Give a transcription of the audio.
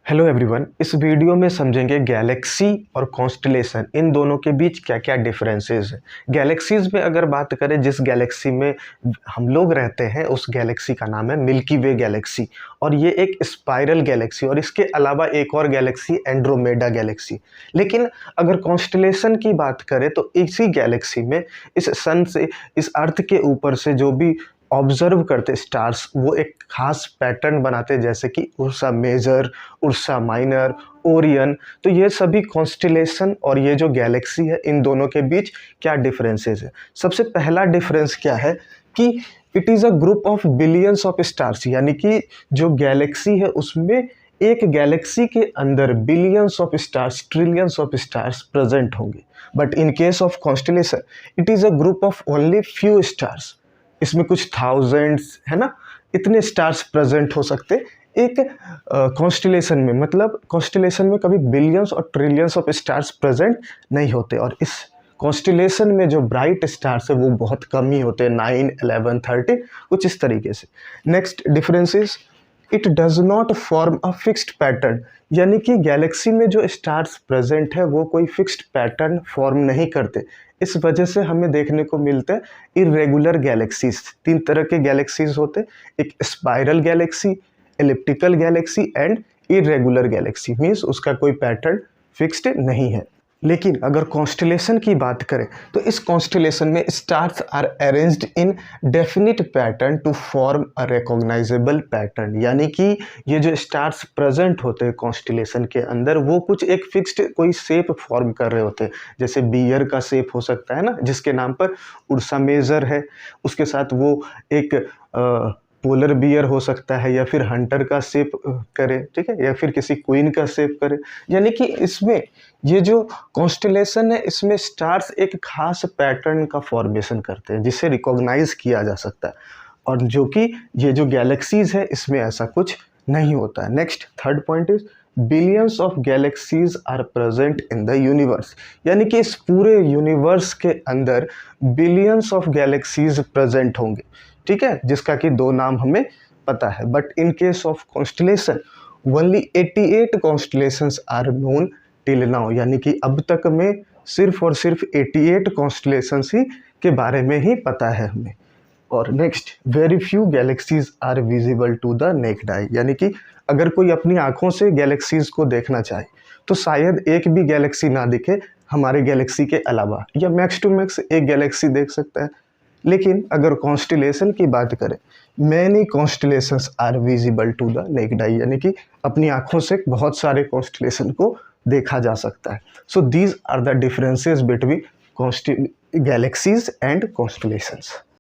Hello everyone, इस video में समझेंगे गैलेक्सी और कॉन्स्टलेशन इन दोनों के बीच क्या क्या डिफरेंसेस है। गैलेक्सीज में अगर बात करें, जिस गैलेक्सी में हम लोग रहते हैं उस गैलेक्सी का नाम है मिल्की वे गैलेक्सी और ये एक स्पाइरल गैलेक्सी और इसके अलावा एक और गैलेक्सी एंड्रोमेडा गैलेक्सी। लेकिन अगर कॉन्स्टलेशन की बात करें तो इसी गैलेक्सी में इस सन से, इस अर्थ के ऊपर से जो भी ऑब्जर्व करते स्टार्स वो एक खास पैटर्न बनाते, जैसे कि Ursa Major, Ursa Minor, Orion. तो ये सभी कॉन्स्टलेशन और ये जो गैलेक्सी है इन दोनों के बीच क्या डिफरेंसेस है। सबसे पहला डिफरेंस क्या है कि it is a group of billions of stars, यानी कि जो गैलेक्सी है उसमें एक गैलेक्सी के अंदर billions of stars, trillions of stars present होंगे। But in case of constellation it is a group of only few stars. इसमें कुछ थाउजेंड्स है ना, इतने स्टार्स प्रेजेंट हो सकते एक कॉन्स्टलेशन में। मतलब कॉन्स्टलेशन में कभी बिलियंस और ट्रिलियंस ऑफ स्टार्स प्रेजेंट नहीं होते और इस कॉन्स्टलेशन में जो ब्राइट स्टार्स है वो बहुत कम ही होते हैं, 9, 11, 13, कुछ इस तरीके से। Next difference is it does not form a fixed pattern, यानी कि गैलेक्सी में जो स्टार्स प्रेजेंट है वो कोई फिक्स्ड पैटर्न फॉर्म नहीं करते। इस वजह से हमें देखने को मिलते हैं इरेगुलर गैलेक्सीज। 3 तरह के गैलेक्सीज होते हैं, एक spiral Galaxy, elliptical Galaxy and irregular Galaxy. Means उसका कोई पैटर्न फिक्स्ड नहीं है। लेकिन अगर कॉन्स्टलेशन की बात करें तो इस कॉन्स्टलेशन में stars are arranged in definite pattern to form a recognisable pattern, यानी कि ये जो स्टार्स प्रेजेंट होते हैं कॉन्स्टलेशन के अंदर वो कुछ एक फिक्स्ड कोई शेप फॉर्म कर रहे होते हैं। जैसे बियर का शेप हो सकता है ना, जिसके नाम पर उर्सा मेजर है, उसके साथ वो एक पोलर बियर हो सकता है, या फिर हंटर का शेप करे, ठीक है, या फिर किसी क्वीन का शेप करे। यानी कि इसमें ये जो कॉन्स्टलेशन है इसमें स्टार्स एक खास पैटर्न का फॉर्मेशन करते हैं जिसे रिकॉग्नाइज किया जा सकता है, और जो कि ये जो गैलेक्सीज है इसमें ऐसा कुछ नहीं होता है। Next third point is billions of galaxies are present in the universe, यानी कि इस पूरे यूनिवर्स के अंदर बिलियंस ऑफ गैलेक्सीज प्रेजेंट होंगे, ठीक है, जिसका कि 2 नाम हमें पता है। But in case of constellation only 88 constellations are known till now, यानी कि अब तक में सिर्फ और सिर्फ 88 कॉन्स्टलेशंस ही के बारे में ही पता है हमें। और next, very few galaxies are visible to the naked eye, यानी कि अगर कोई अपनी आंखों से गैलेक्सीज को देखना चाहे तो शायद एक भी गैलेक्सी ना दिखे हमारे गैलेक्सी के अलावा, या मैक्स टू मैक्स एक गैलेक्सी देख सकता है। लेकिन अगर कॉन्स्टलेशन की बात करें, many constellations are visible to the naked eye, यानी कि अपनी आंखों से बहुत सारे कॉन्स्टलेशन को देखा जा सकता है। So these are the differences between galaxies and constellations.